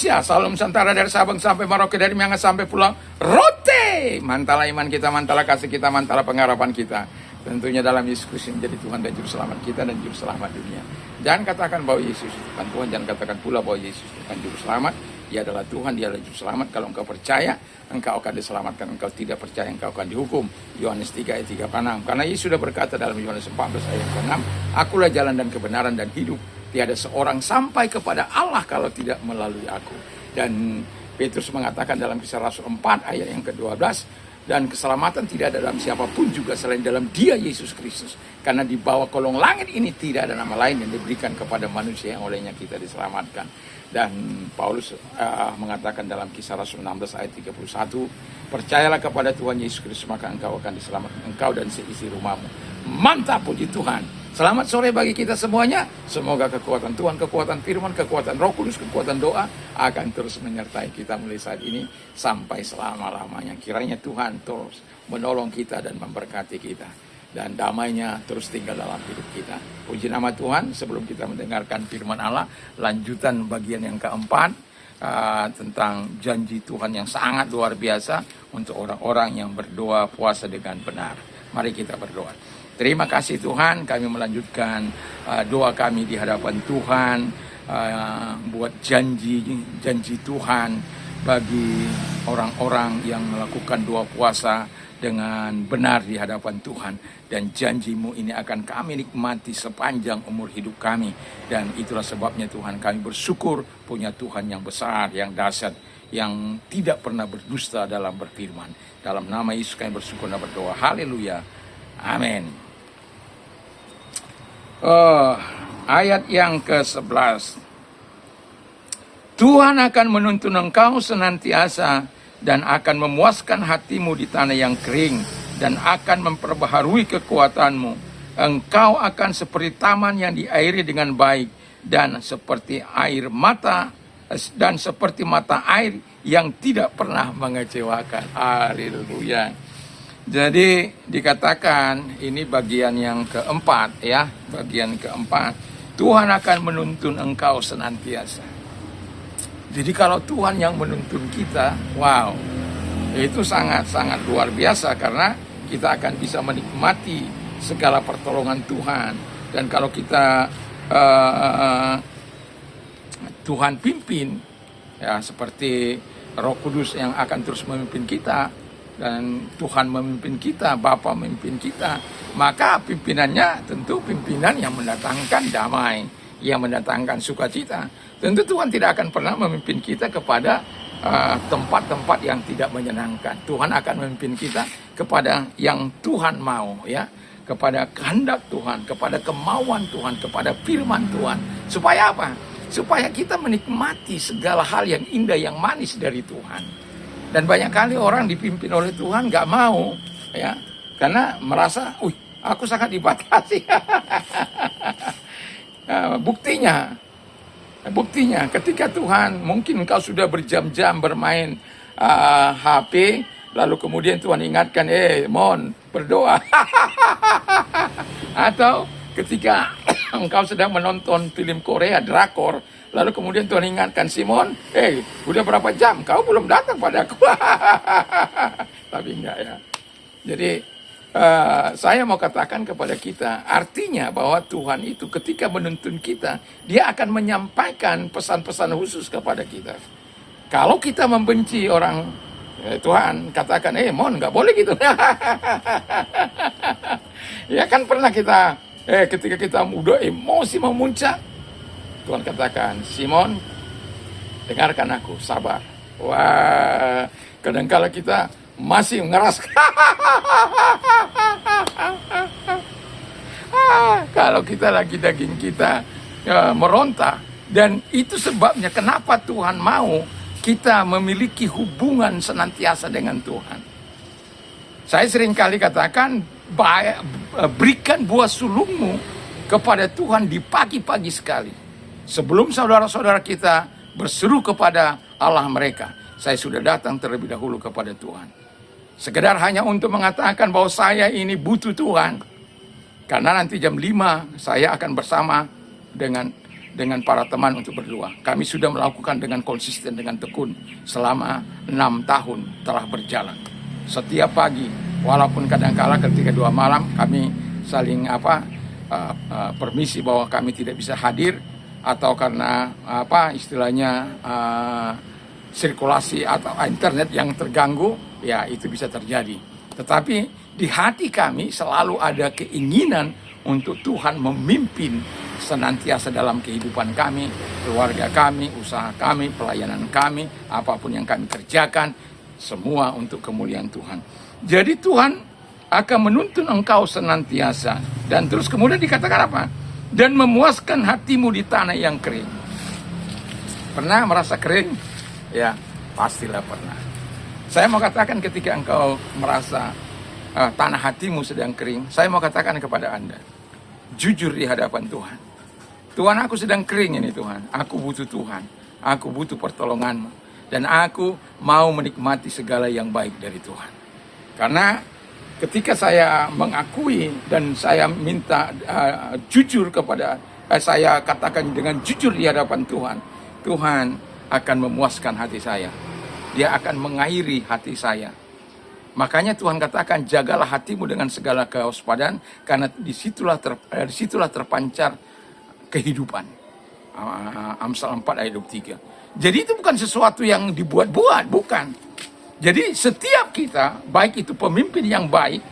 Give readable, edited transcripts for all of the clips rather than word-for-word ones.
Indonesia, Selalu Nusantara dari Sabang sampai Merauke, dari Miangas sampai Pulau Rote. Mantala iman kita, mantala kasih kita, mantala pengharapan kita. Tentunya dalam Yesus Kristus menjadi Tuhan dan Juru Selamat kita dan Juru Selamat dunia. Jangan katakan bahwa Yesus bukan Tuhan, jangan katakan pula bahwa Yesus bukan Juru Selamat. Dia adalah Tuhan, dia adalah Juru Selamat. Kalau engkau percaya, engkau akan diselamatkan. Engkau tidak percaya, engkau akan dihukum. Yohanes 3 ayat 3-6. Karena Yesus sudah berkata dalam Yohanes 14 ayat 6, Akulah jalan dan kebenaran dan hidup. Tiada seorang sampai kepada Allah kalau tidak melalui aku. Dan Petrus mengatakan dalam Kisah Rasul 4 ayat yang ke-12, dan keselamatan tidak ada dalam siapapun juga selain dalam Dia Yesus Kristus. Karena di bawah kolong langit ini tidak ada nama lain yang diberikan kepada manusia yang olehnya kita diselamatkan. Dan Paulus mengatakan dalam Kisah Rasul 16 ayat 31, percayalah kepada Tuhan Yesus Kristus maka engkau akan diselamatkan, engkau dan seisi rumahmu. Mantap, puji Tuhan. Selamat sore bagi kita semuanya. Semoga kekuatan Tuhan, kekuatan firman, kekuatan Roh Kudus, kekuatan doa akan terus menyertai kita mulai saat ini sampai selama-lamanya. Kiranya Tuhan terus menolong kita dan memberkati kita. Dan damainya terus tinggal dalam hidup kita. Puji nama Tuhan. Sebelum kita mendengarkan firman Allah, lanjutan bagian yang keempat tentang janji Tuhan yang sangat luar biasa untuk orang-orang yang berdoa puasa dengan benar. Mari kita berdoa. Terima kasih Tuhan, kami melanjutkan doa kami di hadapan Tuhan, buat janji Tuhan bagi orang-orang yang melakukan doa puasa dengan benar di hadapan Tuhan. Dan janji-Mu ini akan kami nikmati sepanjang umur hidup kami. Dan itulah sebabnya Tuhan, kami bersyukur punya Tuhan yang besar, yang dahsyat, yang tidak pernah berdusta dalam berfirman. Dalam nama Yesus kami bersyukur dan berdoa. Haleluya. Amin. Ayat yang ke-11. Tuhan akan menuntun engkau senantiasa dan akan memuaskan hatimu di tanah yang kering dan akan memperbaharui kekuatanmu. Engkau akan seperti taman yang diairi dengan baik dan seperti seperti mata air yang tidak pernah mengecewakan. Haleluya. Jadi dikatakan ini bagian yang keempat ya, bagian keempat. Tuhan akan menuntun engkau senantiasa. Jadi kalau Tuhan yang menuntun kita, wow, itu sangat-sangat luar biasa karena kita akan bisa menikmati segala pertolongan Tuhan. Dan kalau kita Tuhan pimpin, ya seperti Roh Kudus yang akan terus memimpin kita, dan Tuhan memimpin kita, Bapa memimpin kita, maka pimpinannya tentu pimpinan yang mendatangkan damai, yang mendatangkan sukacita. Tentu Tuhan tidak akan pernah memimpin kita kepada tempat-tempat yang tidak menyenangkan. Tuhan akan memimpin kita kepada yang Tuhan mau, ya, kepada kehendak Tuhan, kepada kemauan Tuhan, kepada firman Tuhan. Supaya apa? Supaya kita menikmati segala hal yang indah, yang manis dari Tuhan. Dan banyak kali orang dipimpin oleh Tuhan gak mau, ya, karena merasa, aku sangat dibatasi. Buktinya, ketika Tuhan, mungkin engkau sudah berjam-jam bermain HP, lalu kemudian Tuhan ingatkan, Mon, berdoa. Atau ketika engkau sedang menonton film Korea, drakor, lalu kemudian Tuhan ingatkan, Simon, udah berapa jam? Kau belum datang padaku. Tapi enggak ya. Jadi saya mau katakan kepada kita, artinya bahwa Tuhan itu ketika menuntun kita, Dia akan menyampaikan pesan-pesan khusus kepada kita. Kalau kita membenci orang, Tuhan katakan, Mon, nggak boleh gitu. Ya kan pernah kita, ketika kita udah emosi memuncak, Tuhan katakan, Simon, dengarkan aku, sabar. Wah, kadang-kala kita masih ngeras. Kalau kita lagi daging kita meronta. Dan itu sebabnya kenapa Tuhan mau kita memiliki hubungan senantiasa dengan Tuhan. Saya sering kali katakan, berikan buah sulungmu kepada Tuhan di pagi-pagi sekali. Sebelum saudara-saudara kita berseru kepada Allah mereka, saya sudah datang terlebih dahulu kepada Tuhan. Sekedar hanya untuk mengatakan bahwa saya ini butuh Tuhan. Karena nanti jam 5 saya akan bersama dengan dengan para teman untuk berdoa. Kami sudah melakukan dengan konsisten, dengan tekun selama 6 tahun telah berjalan. Setiap pagi, walaupun kadang-kala ketika doa malam kami saling permisi bahwa kami tidak bisa hadir, atau karena istilahnya sirkulasi atau internet yang terganggu, ya itu bisa terjadi. Tetapi di hati kami selalu ada keinginan untuk Tuhan memimpin senantiasa dalam kehidupan kami, keluarga kami, usaha kami, pelayanan kami, apapun yang kami kerjakan, semua untuk kemuliaan Tuhan. Jadi Tuhan akan menuntun engkau senantiasa. Dan terus kemudian dikatakan apa? Dan memuaskan hatimu di tanah yang kering. Pernah merasa kering? Ya, pastilah pernah. Saya mau katakan ketika engkau merasa tanah hatimu sedang kering, saya mau katakan kepada Anda, jujur di hadapan Tuhan. Tuhan, aku sedang kering ini Tuhan. Aku butuh Tuhan. Aku butuh pertolongan-Mu. Dan aku mau menikmati segala yang baik dari Tuhan. Karena ketika saya mengakui dan saya minta jujur kepada, saya katakan dengan jujur di hadapan Tuhan, Tuhan akan memuaskan hati saya. Dia akan mengairi hati saya. Makanya Tuhan katakan, jagalah hatimu dengan segala kewaspadaan, karena disitulah terpancar kehidupan. Amsal 4 ayat 23. Jadi itu bukan sesuatu yang dibuat-buat, bukan. Jadi setiap kita, baik itu pemimpin yang baik,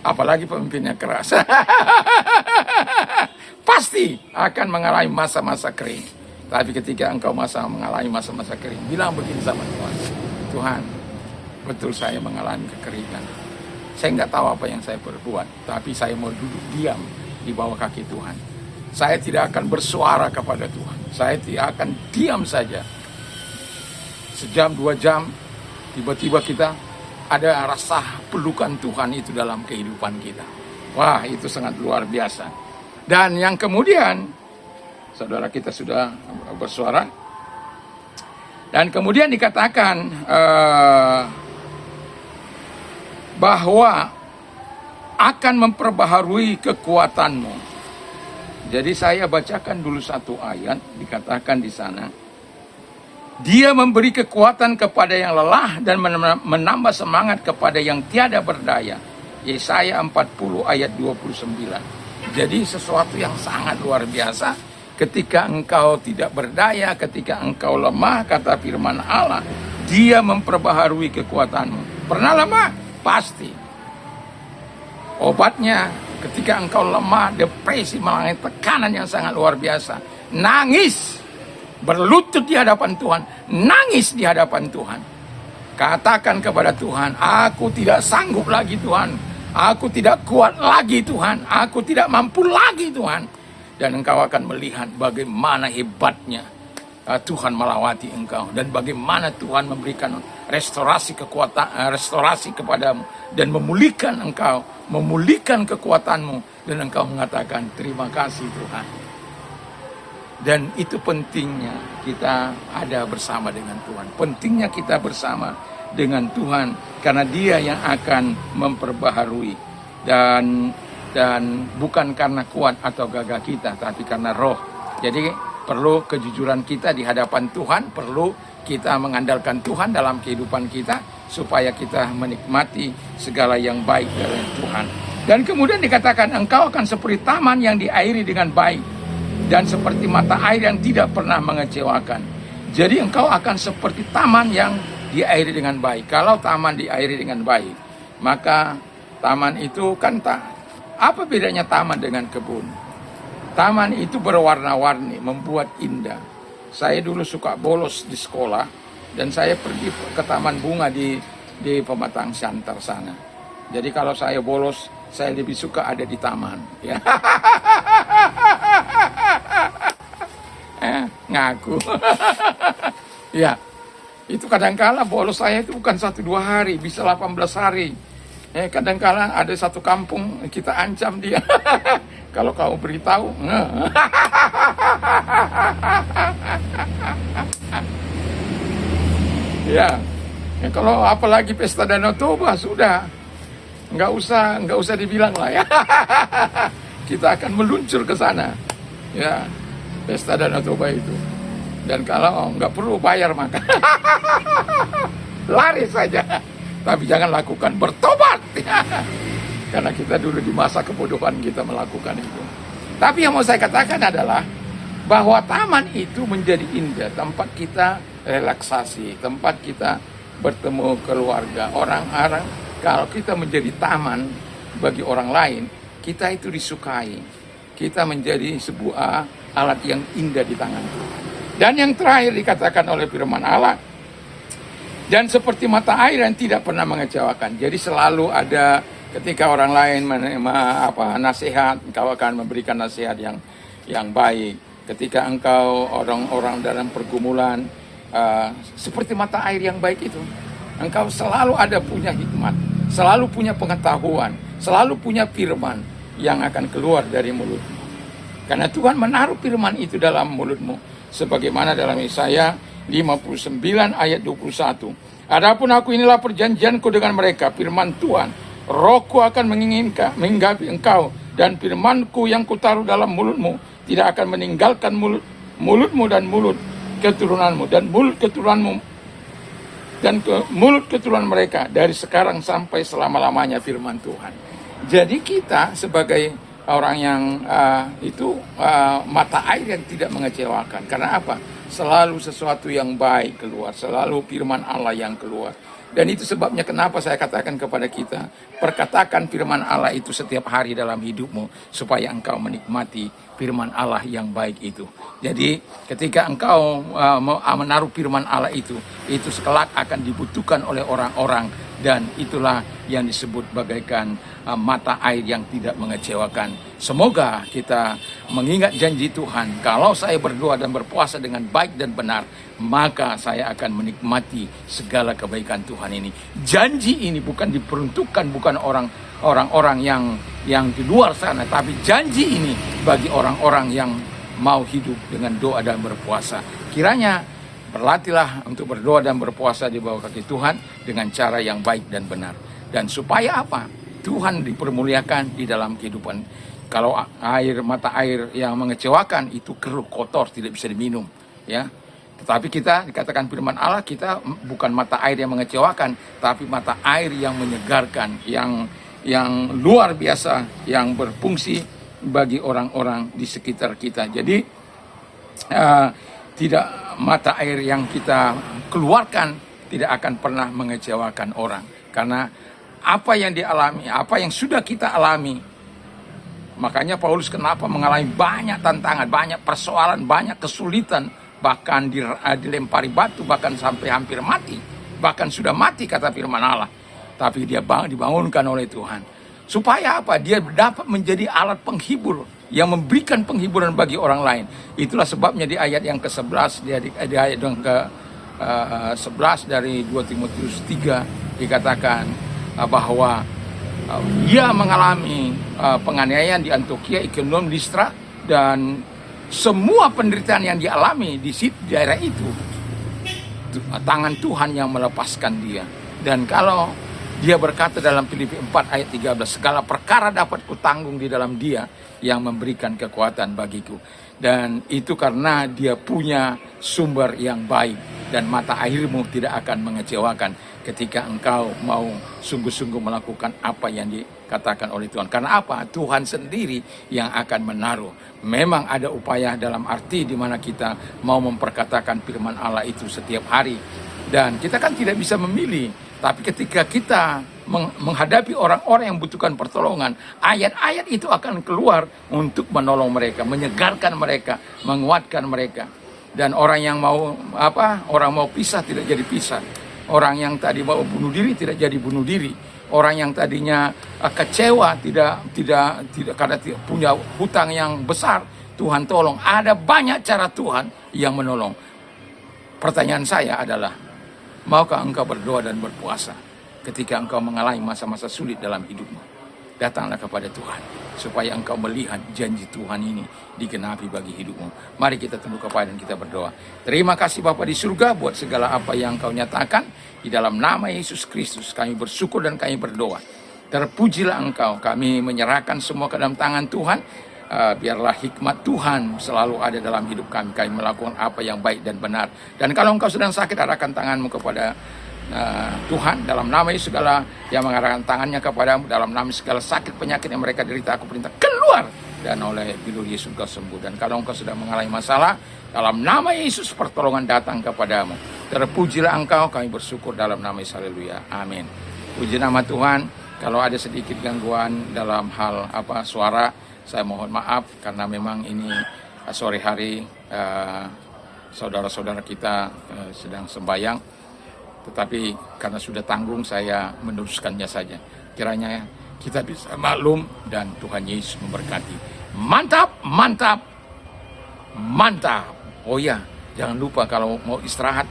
apalagi pemimpin yang keras, pasti akan mengalami masa-masa kering. Tapi ketika engkau mengalami masa-masa kering, bilang begini sama Tuhan, Tuhan, betul saya mengalami kekeringan. Saya nggak tahu apa yang saya perbuat, tapi saya mau duduk diam di bawah kaki Tuhan. Saya tidak akan bersuara kepada Tuhan. Saya tidak akan diam saja. Sejam, 2 jam, tiba-tiba kita ada rasa pelukan Tuhan itu dalam kehidupan kita. Wah, itu sangat luar biasa. Dan yang kemudian, saudara kita sudah bersuara. Dan kemudian dikatakan bahwa akan memperbaharui kekuatanmu. Jadi saya bacakan dulu satu ayat, dikatakan di sana, Dia memberi kekuatan kepada yang lelah dan menambah semangat kepada yang tiada berdaya. Yesaya 40 ayat 29. Jadi sesuatu yang sangat luar biasa. Ketika engkau tidak berdaya, ketika engkau lemah, kata firman Allah, Dia memperbaharui kekuatanmu. Pernah lemah? Pasti. Obatnya, ketika engkau lemah, depresi, mengalami tekanan yang sangat luar biasa, nangis, berlutut di hadapan Tuhan, nangis di hadapan Tuhan. Katakan kepada Tuhan, aku tidak sanggup lagi Tuhan, aku tidak kuat lagi Tuhan, aku tidak mampu lagi Tuhan. Dan engkau akan melihat bagaimana hebatnya Tuhan melawati engkau, dan bagaimana Tuhan memberikan restorasi kekuatan, restorasi kepadamu, dan memulihkan engkau, memulihkan kekuatanmu, dan engkau mengatakan terima kasih Tuhan. Dan itu pentingnya kita ada bersama dengan Tuhan. Pentingnya kita bersama dengan Tuhan, karena Dia yang akan memperbaharui, dan bukan karena kuat atau gagah kita, tapi karena roh. Jadi perlu kejujuran kita di hadapan Tuhan, perlu kita mengandalkan Tuhan dalam kehidupan kita, supaya kita menikmati segala yang baik dari Tuhan. Dan kemudian dikatakan, engkau akan seperti taman yang diairi dengan baik, dan seperti mata air yang tidak pernah mengecewakan. Jadi engkau akan seperti taman yang diairi dengan baik. Kalau taman diairi dengan baik, maka taman itu kan apa bedanya taman dengan kebun? Taman itu berwarna-warni, membuat indah. Saya dulu suka bolos di sekolah, dan saya pergi ke taman bunga di Pematang Siantar sana. Jadi kalau saya bolos, saya lebih suka ada di taman. Ya. Ngaku. Ya, itu kadang-kala bolos saya itu bukan 1-2 hari, bisa 18 hari. Kadang-kala ada satu kampung kita ancam dia. Kalau kamu beritahu, ya, kalau apalagi pesta Danau Toba sudah, nggak usah dibilang lah ya. Kita akan meluncur ke sana, ya. pesta Danau Toba itu. Dan kalau nggak perlu bayar maka lari saja. Tapi jangan lakukan, bertobat. Karena kita dulu di masa kebodohan kita melakukan itu. Tapi yang mau saya katakan adalah bahwa taman itu menjadi indah, tempat kita relaksasi, tempat kita bertemu keluarga, orang-orang. Kalau kita menjadi taman bagi orang lain, kita itu disukai. Kita menjadi sebuah alat yang indah di tangan Tuhan. Dan yang terakhir dikatakan oleh firman Allah, dan seperti mata air yang tidak pernah mengecewakan. Jadi selalu ada ketika orang lain nasihat, engkau akan memberikan nasihat yang baik. Ketika engkau orang-orang dalam pergumulan, seperti mata air yang baik itu, engkau selalu ada punya hikmat, selalu punya pengetahuan, selalu punya firman yang akan keluar dari mulutmu. Karena Tuhan menaruh firman itu dalam mulutmu. Sebagaimana dalam Yesaya 59 ayat 21. Adapun aku inilah perjanjianku dengan mereka, firman Tuhan. Rohku akan menginggapi engkau, dan firmanku yang kutaruh dalam mulutmu tidak akan meninggalkan mulutmu dan mulut keturunanmu dan mulut keturunanmu dan mulut keturunan mereka dari sekarang sampai selama-lamanya, firman Tuhan. Jadi kita sebagai orang yang mata air yang tidak mengecewakan. Karena apa? Selalu sesuatu yang baik keluar, selalu firman Allah yang keluar. Dan itu sebabnya kenapa saya katakan kepada kita, perkatakan firman Allah itu setiap hari dalam hidupmu, supaya engkau menikmati firman Allah yang baik itu. Jadi ketika engkau menaruh firman Allah itu sekelak akan dibutuhkan oleh orang-orang. Dan itulah yang disebut bagaikan mata air yang tidak mengecewakan. Semoga kita mengingat janji Tuhan, kalau saya berdoa dan berpuasa dengan baik dan benar, maka saya akan menikmati segala kebaikan Tuhan ini. Janji ini bukan diperuntukkan bukan orang-orang yang di luar sana, tapi janji ini bagi orang-orang yang mau hidup dengan doa dan berpuasa. Kiranya berlatihlah untuk berdoa dan berpuasa di bawah kaki Tuhan dengan cara yang baik dan benar. Dan supaya apa? Tuhan dipermuliakan di dalam kehidupan. Kalau mata air yang mengecewakan itu keruh, kotor, tidak bisa diminum, ya. Tetapi kita dikatakan firman Allah, kita bukan mata air yang mengecewakan, tapi mata air yang menyegarkan, yang luar biasa, yang berfungsi bagi orang-orang di sekitar kita. Jadi tidak mata air yang kita keluarkan tidak akan pernah mengecewakan orang. Karena apa yang dialami, apa yang sudah kita alami. Makanya Paulus kenapa mengalami banyak tantangan, banyak persoalan, banyak kesulitan. Bahkan dilempari batu, bahkan sampai hampir mati. Bahkan sudah mati kata firman Allah. Tapi dia dibangunkan oleh Tuhan. Supaya apa? Dia dapat menjadi alat penghibur yang memberikan penghiburan bagi orang lain. Itulah sebabnya di ayat yang ke-11, di ayat yang ke-11 dari 2 Timotius 3 dikatakan bahwa dia mengalami penganiayaan di Antioquia, Iconium, Listra, dan semua penderitaan yang dialami di daerah itu, tangan Tuhan yang melepaskan dia. Dan kalau dia berkata dalam Filipi 4 ayat 13, segala perkara dapat kutanggung di dalam Dia yang memberikan kekuatan bagiku. Dan itu karena dia punya sumber yang baik. Dan mata airmu tidak akan mengecewakan ketika engkau mau sungguh-sungguh melakukan apa yang dikatakan oleh Tuhan. Karena apa? Tuhan sendiri yang akan menaruh. Memang ada upaya dalam arti di mana kita mau memperkatakan firman Allah itu setiap hari. Dan kita kan tidak bisa memilih. Tapi ketika kita menghadapi orang-orang yang membutuhkan pertolongan, ayat-ayat itu akan keluar untuk menolong mereka, menyegarkan mereka, menguatkan mereka. Dan orang yang orang mau pisah tidak jadi pisah. Orang yang tadi mau bunuh diri tidak jadi bunuh diri. Orang yang tadinya kecewa tidak karena punya hutang yang besar, Tuhan tolong. Ada banyak cara Tuhan yang menolong. Pertanyaan saya adalah, maukah engkau berdoa dan berpuasa ketika engkau mengalami masa-masa sulit dalam hidupmu? Datanglah kepada Tuhan supaya engkau melihat janji Tuhan ini digenapi bagi hidupmu. Mari kita tunduk kepala dan kita berdoa. Terima kasih Bapa di surga buat segala apa yang Engkau nyatakan. Di dalam nama Yesus Kristus kami bersyukur dan kami berdoa. Terpujilah Engkau. Kami menyerahkan semua ke dalam tangan Tuhan. biarlah hikmat Tuhan selalu ada dalam hidup kami. Kami melakukan apa yang baik dan benar. Dan kalau engkau sedang sakit, arahkan tanganmu kepada Tuhan. Dalam nama Yesus, segala yang mengarahkan tangannya kepadamu, dalam nama segala sakit penyakit yang mereka derita, aku perintah keluar. Dan oleh bilur Yesus engkau sembuh. Dan kalau engkau sedang mengalami masalah, dalam nama Yesus pertolongan datang kepadamu. Terpujilah engkau, kami bersyukur dalam nama Yesus. Haleluya. Amin. Puji nama Tuhan. Kalau ada sedikit gangguan dalam hal suara, saya mohon maaf karena memang ini sore hari saudara-saudara kita sedang sembahyang. Tetapi karena sudah tanggung, saya meneruskannya saja. Kiranya kita bisa maklum dan Tuhan Yesus memberkati. Mantap, mantap, mantap. Oh ya, jangan lupa kalau mau istirahat,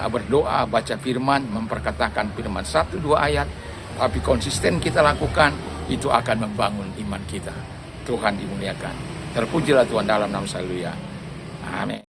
berdoa, baca firman, memperkatakan firman 1-2 ayat. Tapi konsisten kita lakukan, itu akan membangun iman kita. Tuhan dimuliakan. Terpujilah Tuhan dalam nama Haleluya. Amin.